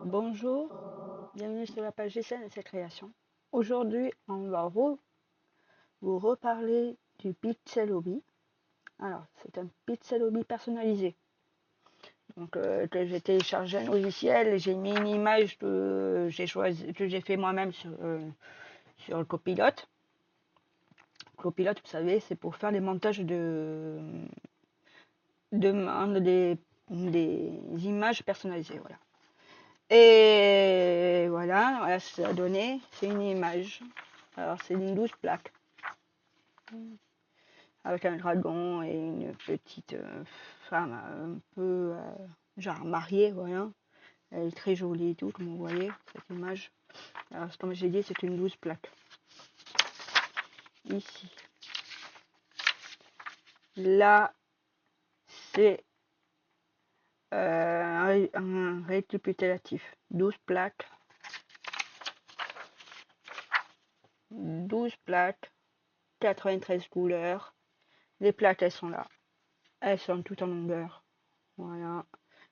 Bonjour, bienvenue sur la page GCN et ses créations. Aujourd'hui, on va vous reparler du Pixel Hobby. Alors, c'est un Pixel Hobby personnalisé. Donc, que j'ai téléchargé un logiciel et j'ai mis une image que j'ai fait moi-même sur le copilote. Copilote, vous savez, c'est pour faire des montages des images personnalisées. Voilà. Et voilà ce que ça a donné. C'est une image. Alors, c'est une 12 plaques. Avec un dragon et une petite femme un peu genre mariée, voilà. Elle est très jolie et tout, comme vous voyez, cette image. Alors, comme j'ai dit, c'est une 12 plaques. Ici. Là, c'est un récapitulatif. 12 plaques. 12 plaques. 93 couleurs. Les plaques, elles sont là. Elles sont toutes en longueur. Voilà.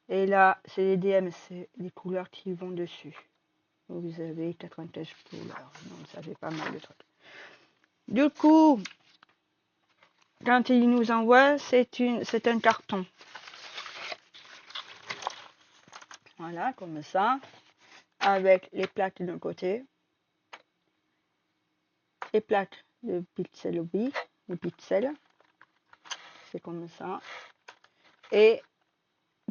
Et là, c'est les DMC, les couleurs qui vont dessus. Vous avez 93 couleurs. Donc, ça fait pas mal de trucs. Du coup, quand il nous envoie, c'est un carton. Voilà, comme ça. Avec les plaques d'un côté. Les plaques de Pixel Hobby. Le Pixel. C'est comme ça. Et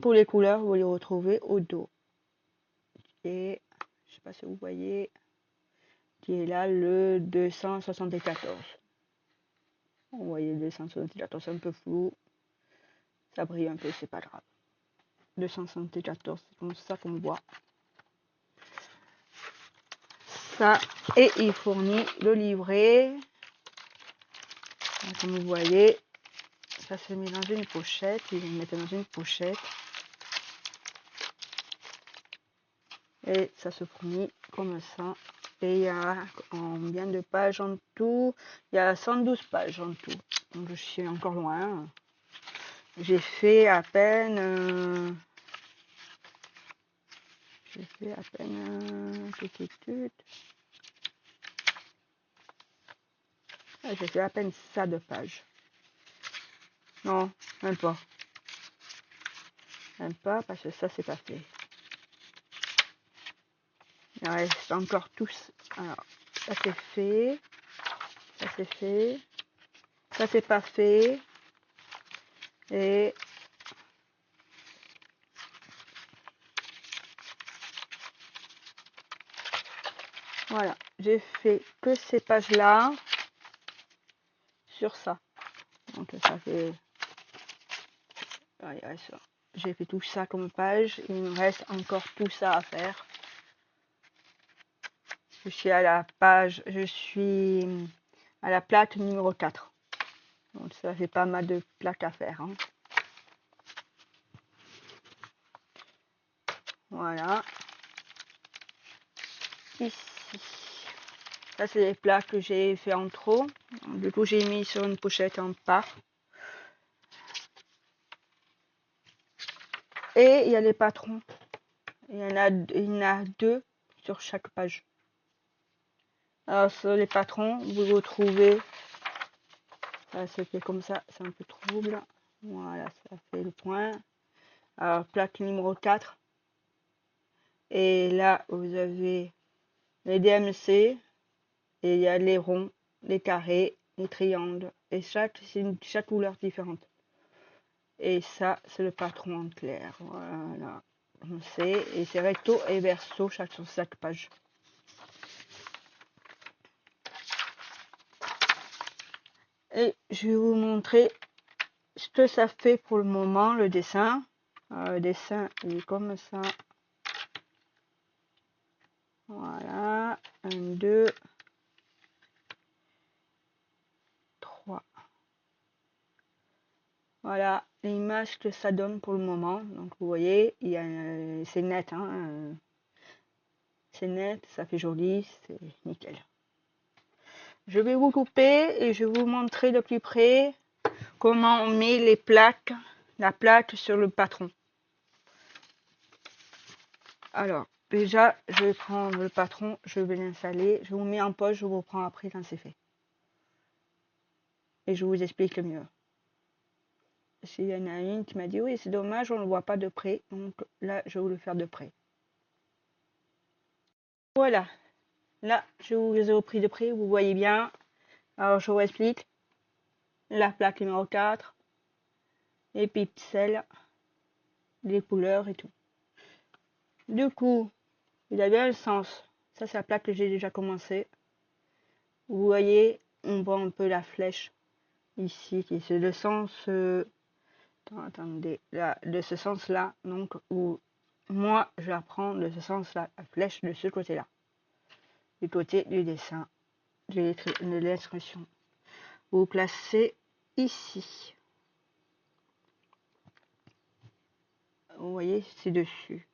pour les couleurs, vous les retrouvez au dos. Et je sais pas si vous voyez, qui est là le 274. Vous voyez, 274, c'est un peu flou. Ça brille un peu, c'est pas grave. 274, c'est comme ça qu'on voit. Ça, et il fournit le livret. Comme vous voyez, ça se met dans une pochette. Ils le mettent dans une pochette. Et ça se fournit comme ça. Et il y a combien de pages en tout? Il y a 112 pages en tout. Donc je suis encore loin. J'ai fait à peine... j'ai fait à peine... j'ai fait à peine ça de pages. Non, même pas. Même pas, parce que ça, c'est pas fait. Il reste encore tous. Alors, ça c'est fait. Ça c'est fait. Ça c'est pas fait. Et voilà. J'ai fait que ces pages-là sur ça. Donc ça fait... J'ai fait tout ça comme page. Il me reste encore tout ça à faire. Je suis à la page... Je suis à la plaque numéro 4. Donc ça fait pas mal de plaques à faire. Hein. Voilà. Ici. Ça, c'est les plaques que j'ai fait en trop. Du coup, j'ai mis sur une pochette en part. Et il y a les patrons. Il y en a deux sur chaque page. Alors, sur les patrons, vous retrouvez... Ça se fait comme ça, c'est un peu trouble. Voilà, ça fait le point. Alors, plaque numéro 4. Et là, vous avez les DMC. Et il y a les ronds, les carrés, les triangles. Et c'est chaque couleur différente. Et ça, c'est le patron en clair. Voilà. On sait. Et c'est recto et verso sur chaque page. Et je vais vous montrer ce que ça fait pour le moment, le dessin. Le dessin, il est comme ça. Voilà. 1, 2, 3. Voilà l'image que ça donne pour le moment. Donc vous voyez, c'est net. Hein, c'est net, ça fait joli, c'est nickel. Je vais vous couper et je vais vous montrer de plus près comment on met les plaques, la plaque sur le patron. Alors, déjà, je vais prendre le patron, je vais l'installer, je vous mets en pause, je vous reprends après quand c'est fait. Et je vous explique le mieux. S'il y en a une qui m'a dit oui, c'est dommage, on ne le voit pas de près. Donc là, je vais vous le faire de près. Voilà. Là, je vous ai repris de près, vous voyez bien. Alors, je vous explique. La plaque numéro 4, les pixels, les couleurs et tout. Du coup, il a bien le sens. Ça, c'est la plaque que j'ai déjà commencé. Vous voyez, on voit un peu la flèche ici, qui c'est le sens... attendez, là, de ce sens-là, donc, où moi, je la prends de ce sens-là, la flèche de ce côté-là. Du côté du dessin, de l'instruction. Vous placez ici. Vous voyez, c'est dessus.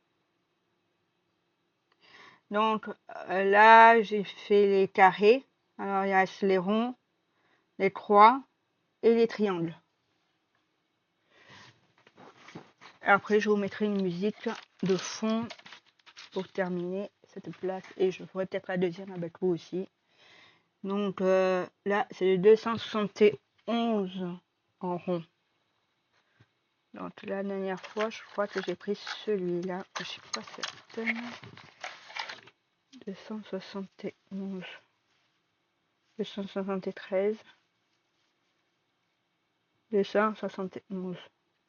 Donc là, j'ai fait les carrés. Alors, il y a les ronds, les croix et les triangles. Après, je vous mettrai une musique de fond pour terminer cette plaque. Et je ferai peut-être la deuxième avec vous aussi. Donc là, c'est le 271 en rond. Donc la dernière fois, je crois que j'ai pris celui-là. Je suis pas certaine. 271. 273. 271.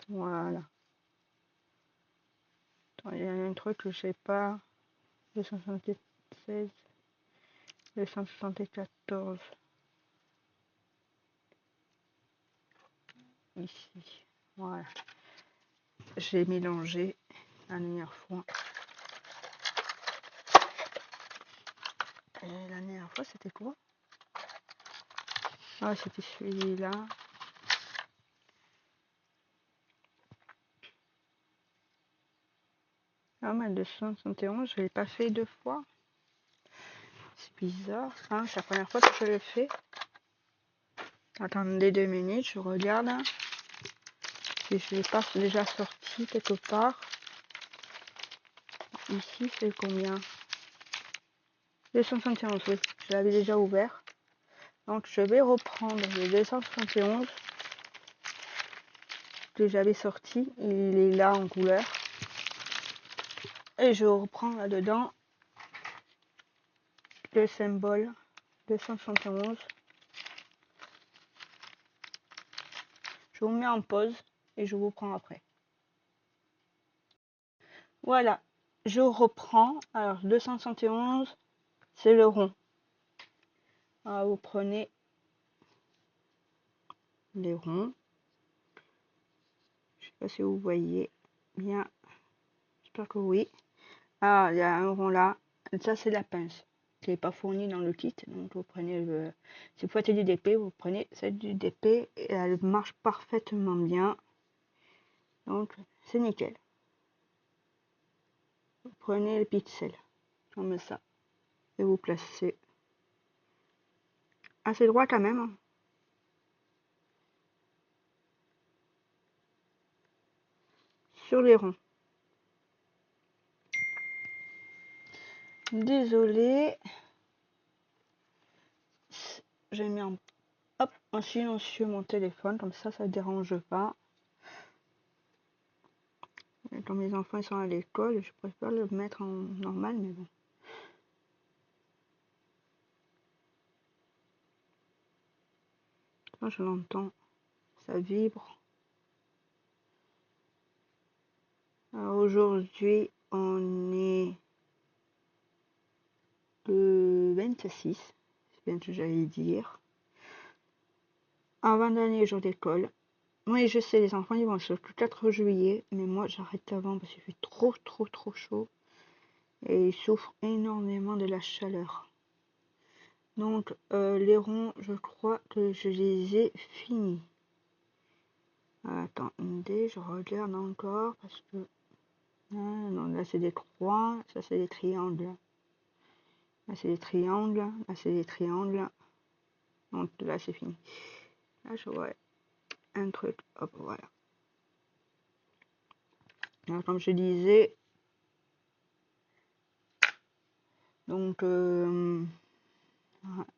Voilà. Attends, il y a un truc que je sais pas. 276. 274. Ici. Voilà. J'ai mélangé la dernière fois. Et la dernière fois, c'était quoi? Ah, c'était celui-là. Ah, mais 271, je l'ai pas fait deux fois. C'est bizarre. Hein, c'est la première fois que je le fais. Attendez 2 minutes, je regarde. Si je l'ai pas déjà sorti quelque part. Ici, c'est combien? 271, oui. Je l'avais déjà ouvert. Donc, je vais reprendre le 271 que j'avais sorti. Il est là en couleur. Et je reprends là-dedans le symbole 271. Je vous mets en pause et je vous prends après. Voilà, je reprends. Alors 271, c'est le rond. Alors, vous prenez les ronds. Je sais pas si vous voyez bien. J'espère que oui. Ah, il y a un rond là. Ça, c'est la pince qui n'est pas fournie dans le kit. Donc, vous prenez le. Si vous faites du DP, vous prenez celle du DP et elle marche parfaitement bien. Donc, c'est nickel. Vous prenez le pixel comme ça et vous placez assez droit quand même. Sur les ronds. Désolé. J'ai mis en silencieux mon téléphone, comme ça ne dérange pas. Et quand mes enfants ils sont à l'école, je préfère le mettre en normal, mais bon. Quand je l'entends, ça vibre. Aujourd'hui, on est le 26, c'est bien que j'allais dire. Avant-dernier jour d'école. Oui, je sais, les enfants ils vont sur le 4 juillet, mais moi j'arrête avant parce qu'il fait trop chaud. Et ils souffrent énormément de la chaleur. Donc les ronds, je crois que je les ai finis. Attendez, je regarde encore parce que... Ah, non, là c'est des croix, ça c'est des triangles. Là c'est des triangles, là c'est des triangles. Donc là c'est fini. Là je vois un truc, hop voilà. Alors, comme je disais, Donc,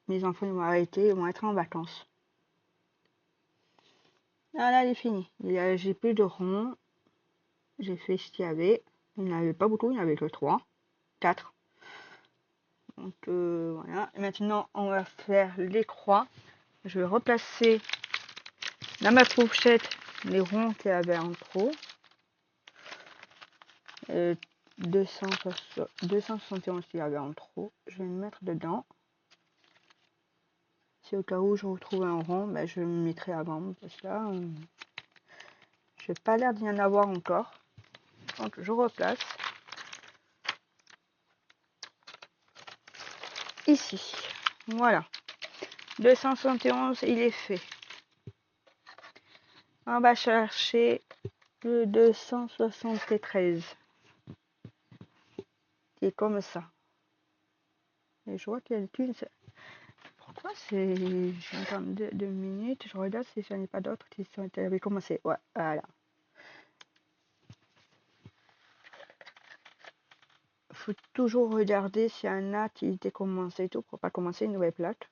mes enfants ils vont arrêter, ils vont être en vacances. Ah là, il est fini. J'ai plus de ronds. J'ai fait ce qu'il y avait. Il n'y en avait pas beaucoup, il n'y en avait que 3, 4. Donc voilà. Et maintenant, on va faire les croix. Je vais replacer dans ma fourchette les ronds qu'il y avait en trop. 271 qu'il y avait en trop. Je vais me mettre dedans. Si au cas où je retrouve un rond, ben je me mettrai avant. Parce que là, je n'ai pas l'air d'y en avoir encore. Donc je replace. Ici. Voilà. 271, il est fait. On va chercher le 273. Qui est comme ça. Et je vois qu'il y a le tuile. Pourquoi c'est... J'entends 2 minutes. Je regarde si je n'ai pas d'autres qui avaient commencé. Ouais, voilà. Faut toujours regarder s'il y en a qui étaient commencé et tout pour pas commencer une nouvelle plaque.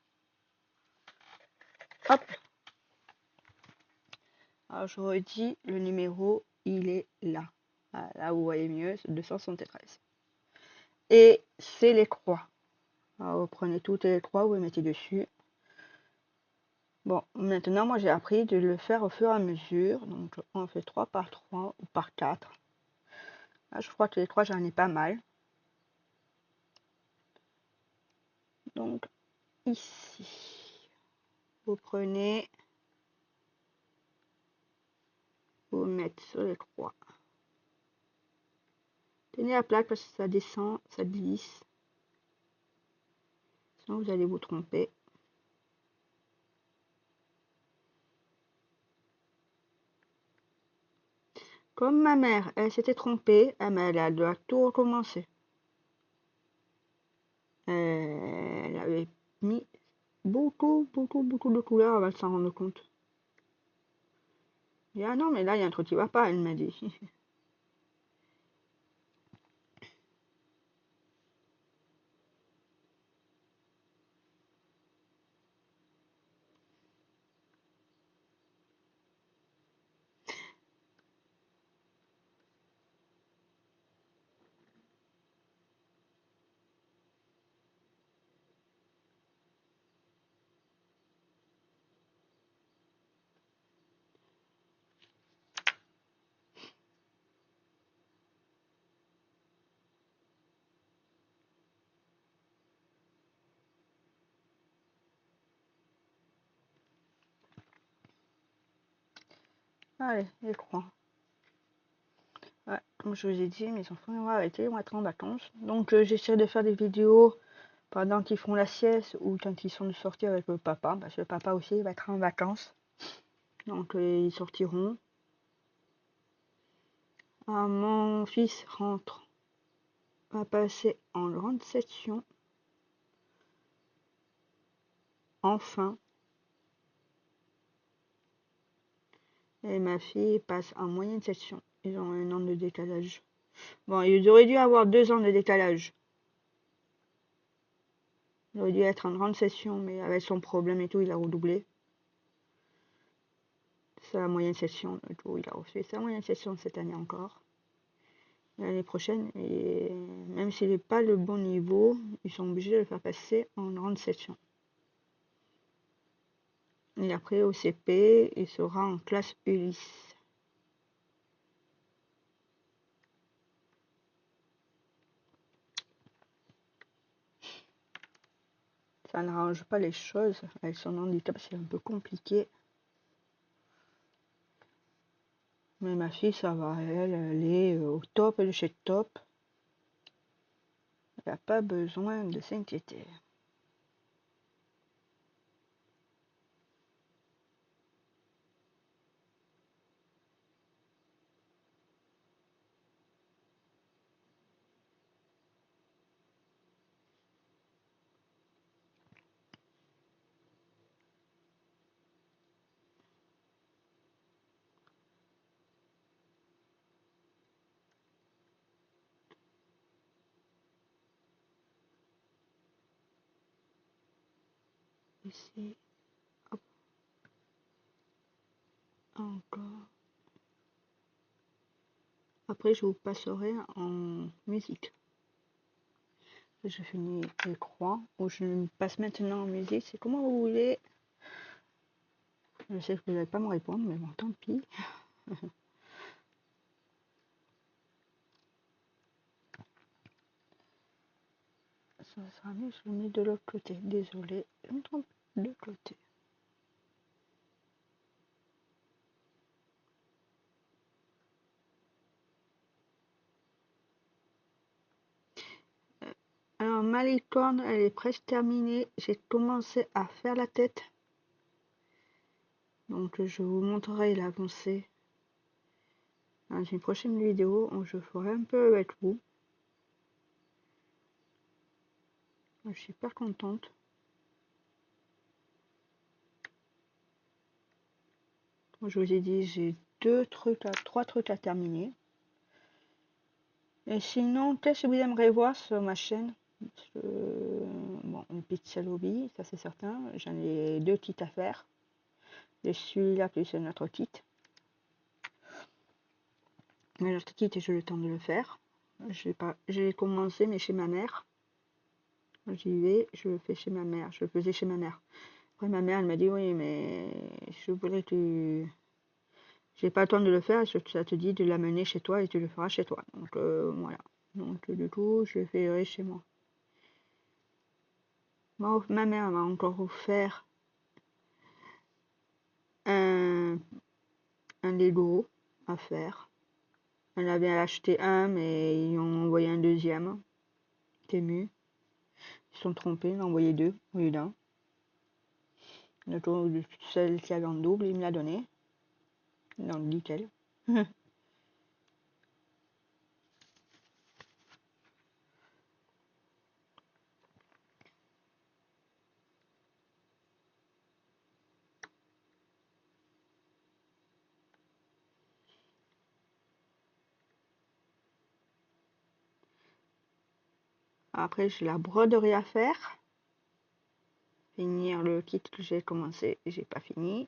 Hop. Alors je redis, le numéro, il est là. Là vous voyez mieux, c'est 273. Et c'est les croix. Alors vous prenez toutes les croix, vous les mettez dessus. Bon, maintenant moi j'ai appris de le faire au fur et à mesure. Donc on fait 3 par 3 ou par 4. Là je crois que les croix j'en ai pas mal. Donc ici, vous prenez, vous mettez sur les croix. Tenez la plaque parce que ça descend, ça glisse. Sinon vous allez vous tromper. Comme ma mère, elle s'était trompée, elle doit tout recommencer. Elle avait mis beaucoup de couleurs avant de s'en rendre compte. Je dis, ah non, mais là, il y a un truc qui va pas, elle m'a dit. Allez, les croix. Ouais, comme je vous ai dit, mes enfants vont arrêter, ils vont être en vacances. Donc j'essaie de faire des vidéos pendant qu'ils font la sieste ou quand ils sont sortis avec le papa. Parce que le papa aussi il va être en vacances. Donc ils sortiront. Ah, mon fils rentre, va passer en grande section. Enfin. Et ma fille passe en moyenne section. Ils ont 1 an de décalage. Bon, ils auraient dû avoir 2 ans de décalage. Il aurait dû être en grande session, mais avec son problème et tout, il a redoublé. C'est la moyenne session, et tout, il a refait sa moyenne session cette année encore. L'année prochaine, et même s'il n'est pas le bon niveau, ils sont obligés de le faire passer en grande session. Et après, au CP, il sera en classe Ulysse. Ça n'arrange pas les choses. Avec son handicap, c'est un peu compliqué. Mais ma fille, ça va, elle est au top de chez top. Elle n'a pas besoin de s'inquiéter. ici. Hop. Encore. Après, je vous passerai en musique. Je finis les croix, ou je passe maintenant en musique, c'est comment vous voulez. Je sais que vous n'allez pas me répondre, mais bon, tant pis. Ça sera mieux, je le mets de l'autre côté. Désolé, je me trompe de côté. Alors, ma licorne, elle est presque terminée. J'ai commencé à faire la tête. Donc, je vous montrerai l'avancée dans une prochaine vidéo où je ferai un peu avec vous. Je suis super contente. Comme je vous ai dit, j'ai trois trucs à terminer. Et sinon, peut-être si vous aimeriez voir sur ma chaîne, bon, une pixel hobby, ça c'est certain. J'en ai 2 kits à faire. Et celui-là plus un autre kit. Mais l'autre kit, j'ai eu le temps de le faire. J'ai commencé, mais chez ma mère. J'y vais, je le fais chez ma mère. Je le faisais chez ma mère. Après, ma mère, elle m'a dit, oui, mais je voudrais que j'ai pas le temps de le faire, ça te dit de l'amener chez toi et tu le feras chez toi. Donc voilà. Donc du coup, je le ferai chez moi. Ma mère m'a encore offert un Lego à faire. Elle avait acheté un, mais ils ont envoyé un deuxième. Temu. Ils se sont trompés, ils ont envoyé 2 au lieu d'un. Celle qui avait en double, il me l'a donné. Dans le nickel. Après, j'ai la broderie à faire. Finir le kit que j'ai commencé et j'ai pas fini.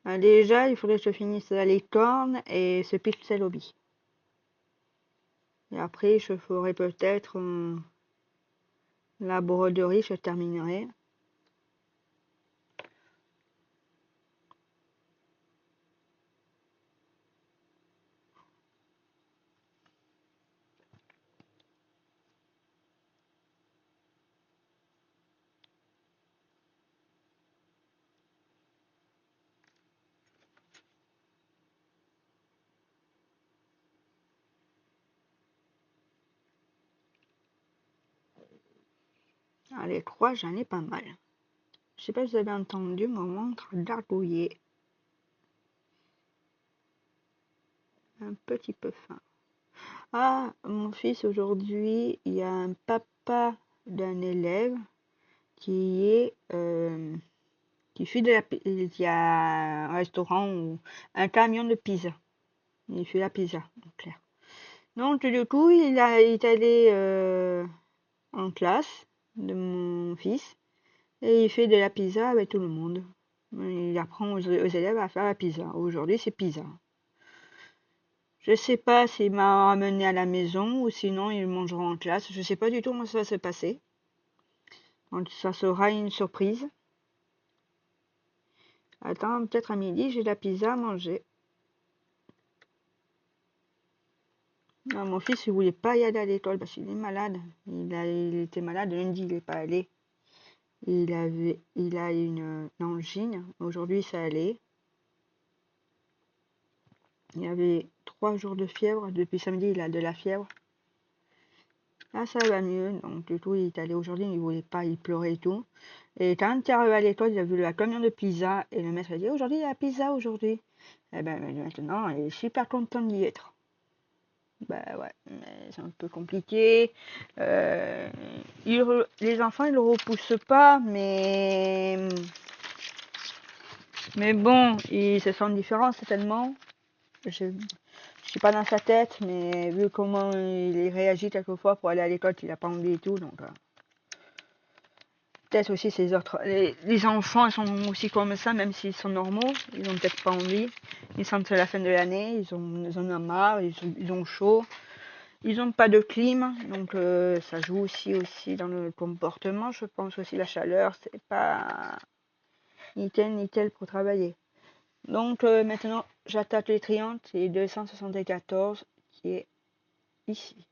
Déjà, il faudrait que je finisse la licorne et ce pixel hobby. Et après, je ferai peut-être la broderie, je terminerai. Ah, les croix, j'en ai pas mal. Je sais pas si vous avez entendu mon montre d'argouiller. Un petit peu fin. Ah, mon fils, aujourd'hui, il y a un papa d'un élève qui est qui fait qui a un restaurant ou un camion de pizza. Il fait la pizza, en clair. Donc du coup, il est allé en classe de mon fils et il fait de la pizza avec tout le monde. Il apprend aux élèves à faire la pizza. Aujourd'hui, c'est pizza. Je sais pas s'il m'a ramené à la maison ou sinon ils mangeront en classe. Je sais pas du tout comment ça va se passer. Donc ça sera une surprise. Attends, peut-être à midi, j'ai de la pizza à manger. Non, mon fils, il voulait pas y aller à l'école parce qu'il est malade. Il était malade lundi, il n'est pas allé. Il a une angine. Aujourd'hui, ça allait. Il avait 3 jours de fièvre. Depuis samedi, il a de la fièvre. Là, ça va mieux. Donc, du coup, il est allé aujourd'hui. Il voulait pas, il pleurait et tout. Et quand il est arrivé à l'école, il a vu la camion de pizza. Et le maître a dit, aujourd'hui, il y a la pizza aujourd'hui. Et ben maintenant, il est super content d'y être. Bah ouais, mais c'est un peu compliqué. Les enfants, ils le repoussent pas, mais bon, ils se sentent différents certainement. Je suis pas dans sa tête, mais vu comment il réagit quelquefois pour aller à l'école, il a pas envie et tout, donc peut-être aussi ces autres. Les enfants, ils sont aussi comme ça, même s'ils sont normaux. Ils ont peut-être pas envie. Ils sentent la fin de l'année, ils en ont marre, ils ont chaud. Ils n'ont pas de clim, donc ça joue aussi dans le comportement. Je pense aussi la chaleur, c'est pas ni tel pour travailler. Donc maintenant, j'attaque les triangles, c'est 274 qui est ici.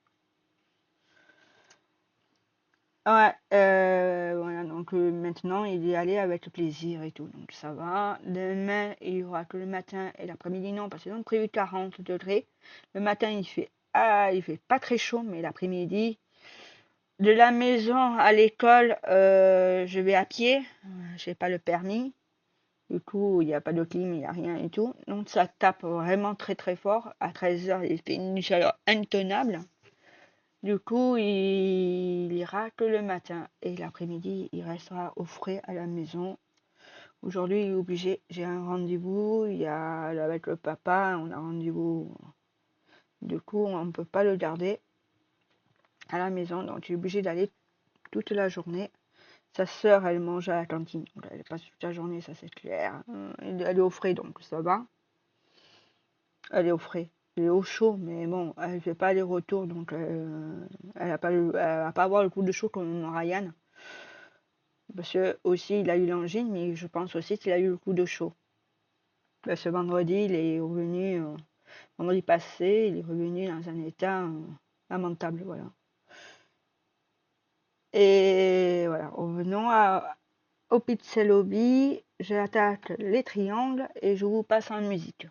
Ouais, voilà, donc maintenant il est allé avec plaisir et tout, donc ça va. Demain, il y aura que le matin et l'après-midi, non, parce qu'ils ont prévu 40 degrés. Le matin, il fait pas très chaud, mais l'après-midi, de la maison à l'école, je vais à pied, j'ai pas le permis. Du coup, il n'y a pas de clim, il n'y a rien et tout. Donc ça tape vraiment très très fort. À 13h, il fait une chaleur intenable. Du coup, il ira que le matin. Et l'après-midi, il restera au frais à la maison. Aujourd'hui, il est obligé. J'ai un rendez-vous. Il y a avec le papa, on a un rendez-vous. Du coup, on ne peut pas le garder à la maison. Donc, il est obligé d'aller toute la journée. Sa sœur, elle mange à la cantine. Donc, elle passe toute la journée, ça c'est clair. Elle est au frais, donc ça va. Elle est au frais. Elle est au chaud, mais bon, elle fait pas les retours, donc elle va pas avoir le coup de chaud comme Ryan. Parce que aussi, il a eu l'angine, mais je pense aussi qu'il a eu le coup de chaud. Ce vendredi, il est revenu, vendredi passé, il est revenu dans un état lamentable, voilà. Et voilà, revenons au Pixel Hobby. J'attaque les triangles et je vous passe en musique.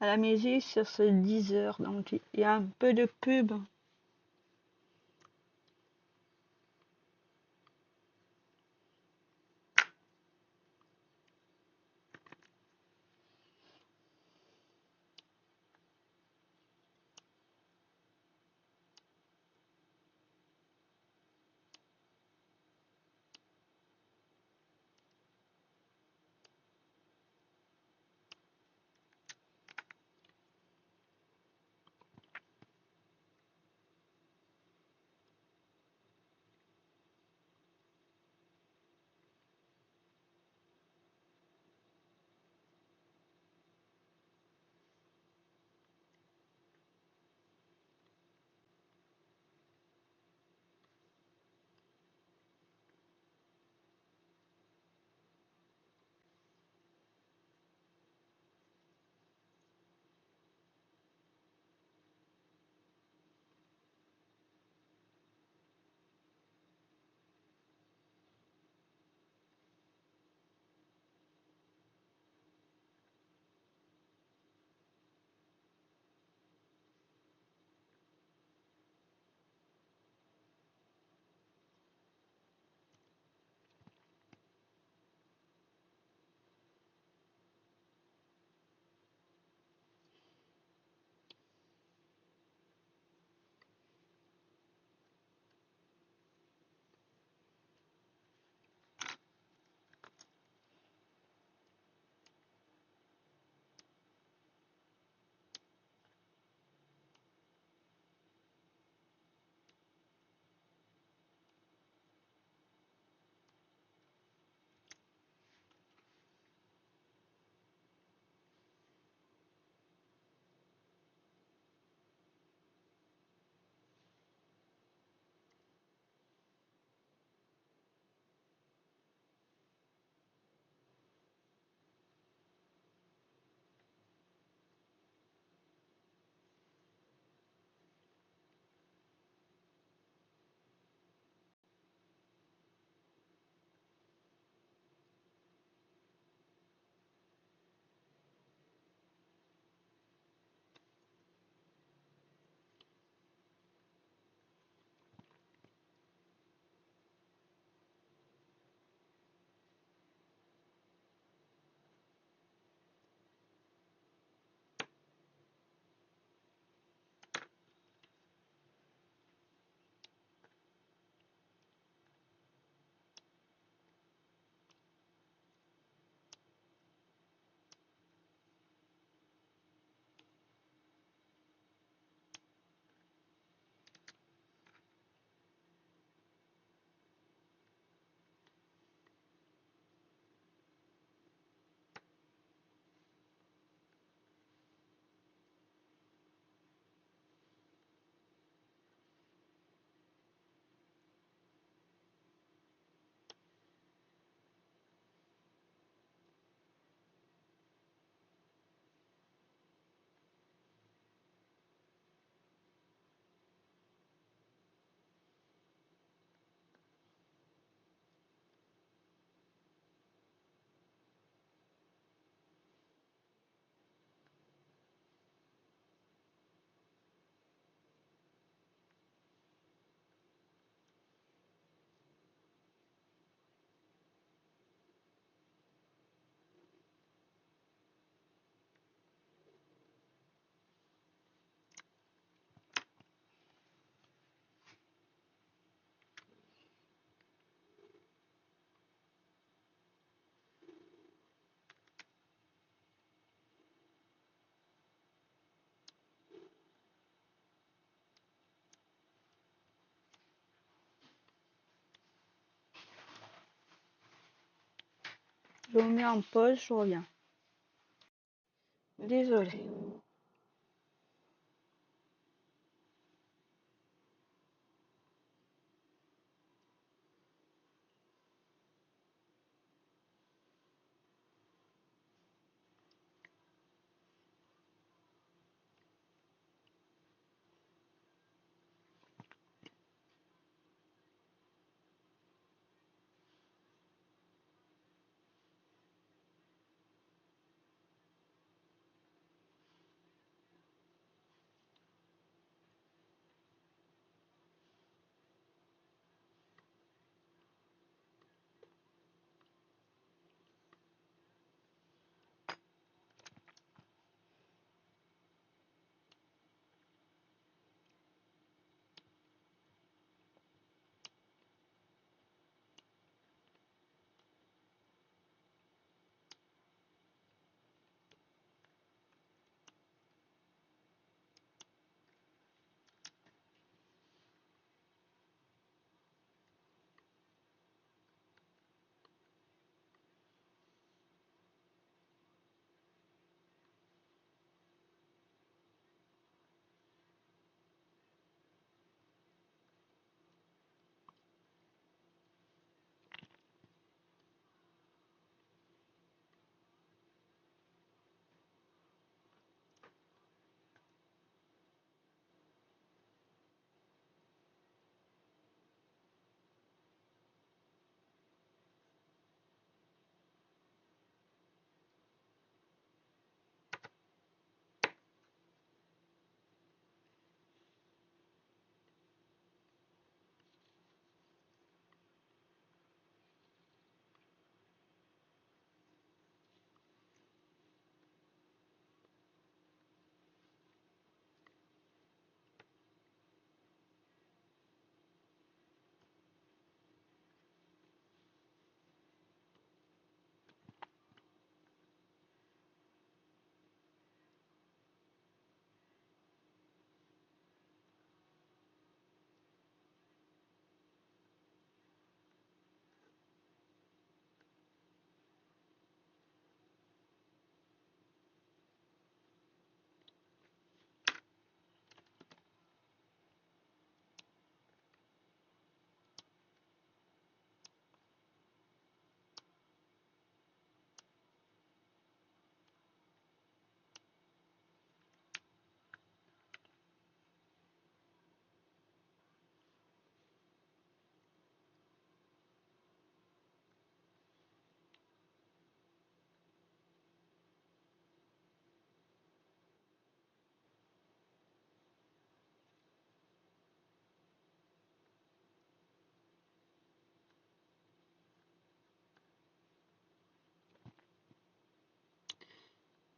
À la musique sur ce 10 heures, donc il y a un peu de pub. Je vous mets en pause, je reviens. Désolé.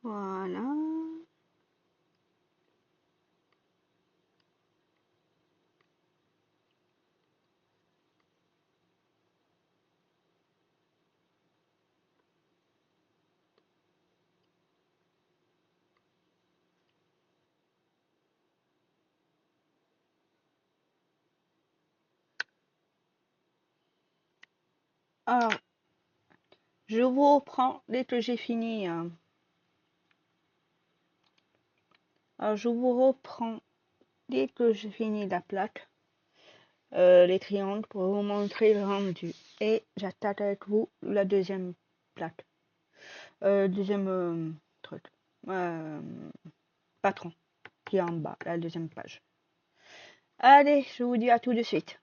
Voilà. Alors, je vous reprends dès que j'ai fini. Alors, je vous reprends dès que j'ai fini la plaque, les triangles, pour vous montrer le rendu. Et j'attaque avec vous la deuxième plaque. Deuxième truc. Patron, qui est en bas, la deuxième page. Allez, je vous dis à tout de suite.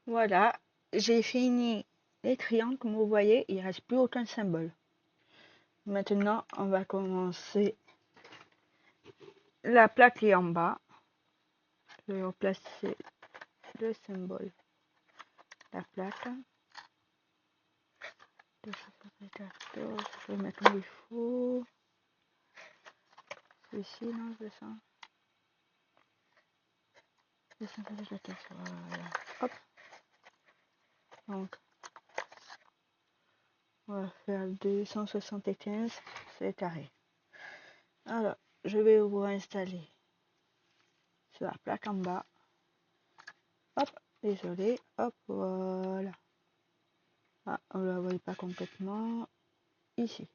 Voilà, j'ai fini les triangles, comme vous voyez, il ne reste plus aucun symbole. Maintenant, on va commencer la plaque qui est en bas. Je vais replacer le symbole, la plaque. 274, je vais mettre où il faut. Celui-ci, non, c'est ça. 274, voilà. Hop. Donc, on va faire 275, c'est carré. Alors, je vais vous installer sur la plaque en bas. Hop, désolé, hop, voilà. Ah, on ne la voit pas complètement. Ici.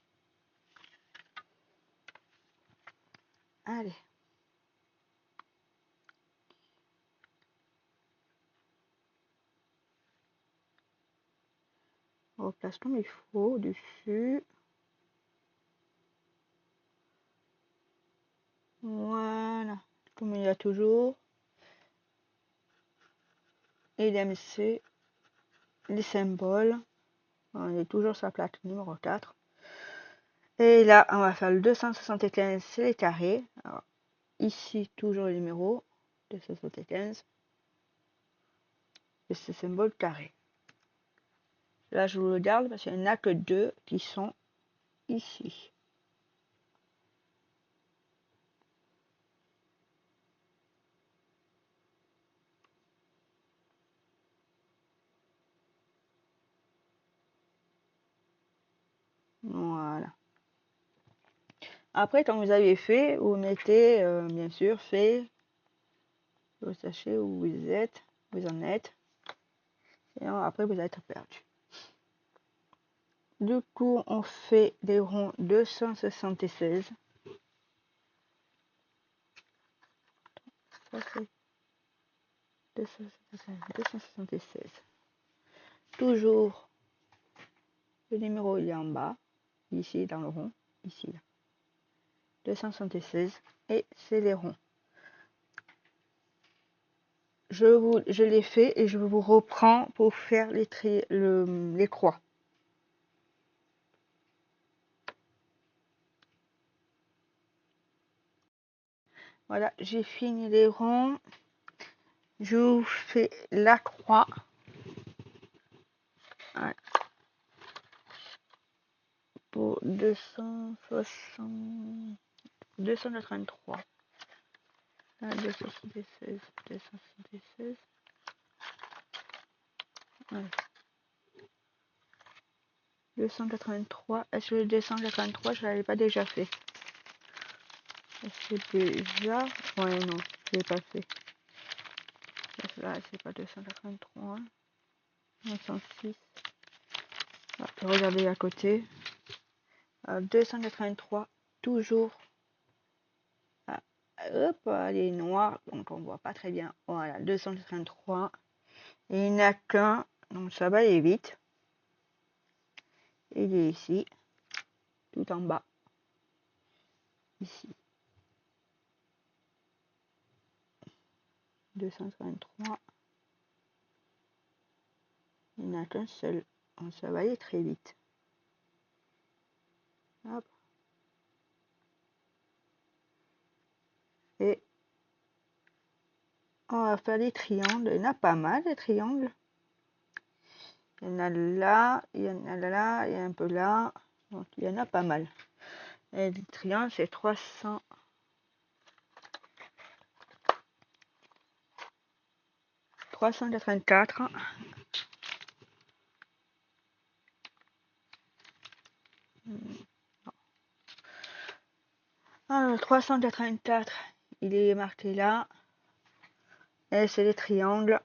Allez. On replace comme il faut au-dessus. Voilà. Comme il y a toujours. Et l'MC. Les symboles. On est toujours sur la plaque numéro 4. Et là, on va faire le 275, c'est les carrés. Alors, ici, toujours le numéro 275. Et ce symbole carré. Là, je vous le garde parce qu'il n'y en a que 2 qui sont ici. Voilà. Après, quand vous avez fait, vous mettez, bien sûr, fait. Vous sachez où vous êtes, vous en êtes. Et après, vous êtes perdu. Du coup, on fait des ronds 276. Ça, c'est 276. Toujours, le numéro il est en bas, ici dans le rond, ici. 276 et c'est les ronds. Je les fais et je vous reprends pour faire les croix. Voilà, j'ai fini les ronds. Je vous fais la croix. Voilà. Pour 283. 276, 276. Ouais. 283. Est-ce que le 283, je l'avais pas déjà fait? Est-ce que déjà... Ouais, non, je l'ai pas fait. Là, c'est pas 283. 906. Ah, regardez à côté. 283, toujours. Ah, hop, elle est noire, donc on voit pas très bien. Voilà, 283. Et il n'y a qu'un, donc ça va aller vite. Il est ici, tout en bas. Ici. 233. Il n'y en a qu'un seul. Donc ça va aller très vite. Hop. Et on va faire des triangles. Il y en a pas mal, des triangles. Il y en a là, il y en a là, il y a un peu là. Donc il y en a pas mal. Et le triangle, c'est 300. 384. Alors, 384, il est marqué là. Et c'est les triangles.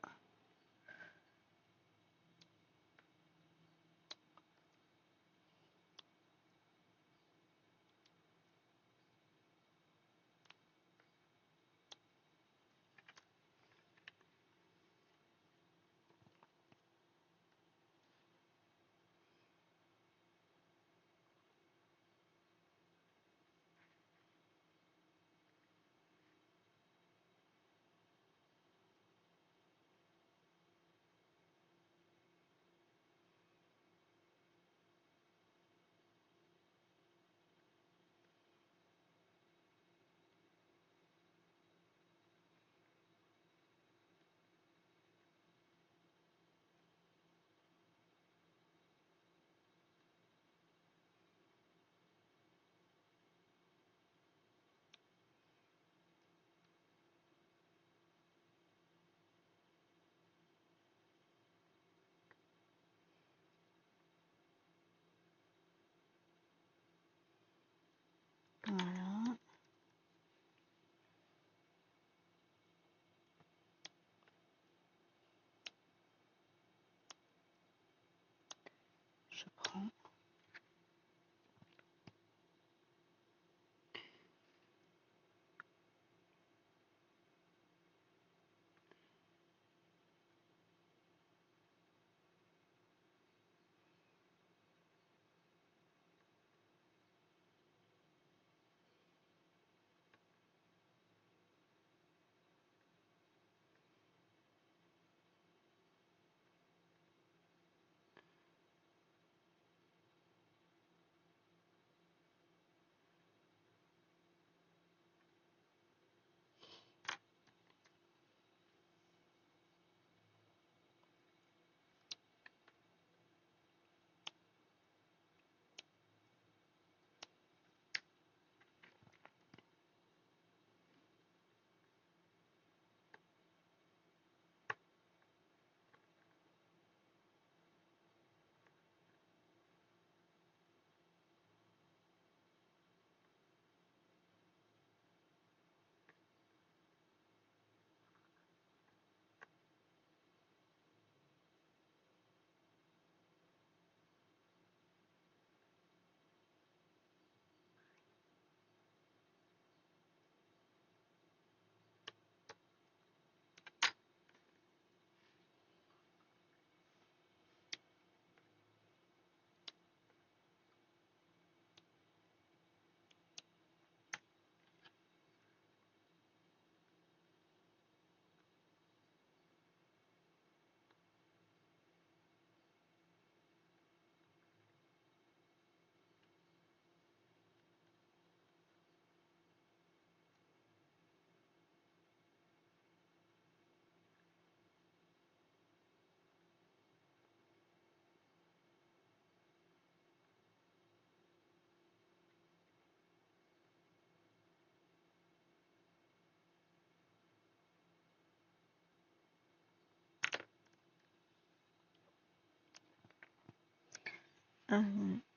je prends.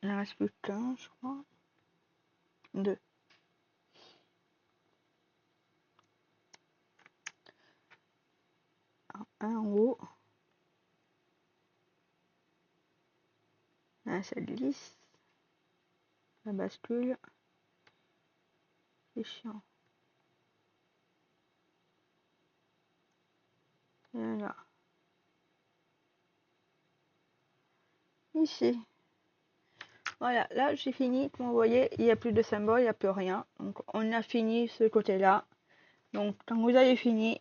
Il en reste plus qu'un, je crois. 2. Un en haut. Là, ça glisse. Ça bascule. C'est chiant. Et là. Ici. Voilà, là j'ai fini. Comme vous voyez, il n'y a plus de symbole, il n'y a plus rien. Donc on a fini ce côté-là. Donc quand vous avez fini,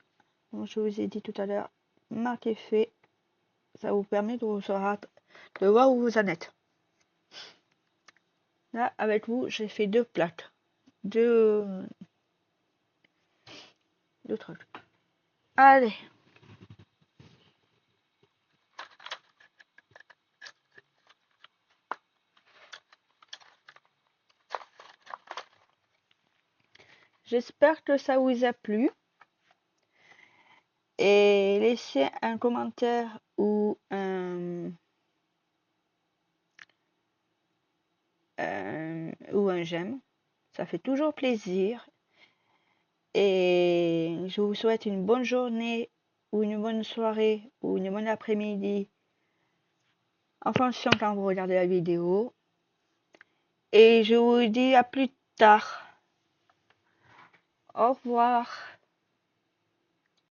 comme je vous ai dit tout à l'heure, marquez fait. Ça vous permet de voir où vous en êtes. Là, avec vous, j'ai fait 2 plaques. Deux trucs. Allez. J'espère que ça vous a plu. Et laissez un commentaire ou un j'aime. Ça fait toujours plaisir. Et je vous souhaite une bonne journée ou une bonne soirée ou une bonne après-midi en fonction quand vous regardez la vidéo. Et je vous dis à plus tard. Au revoir.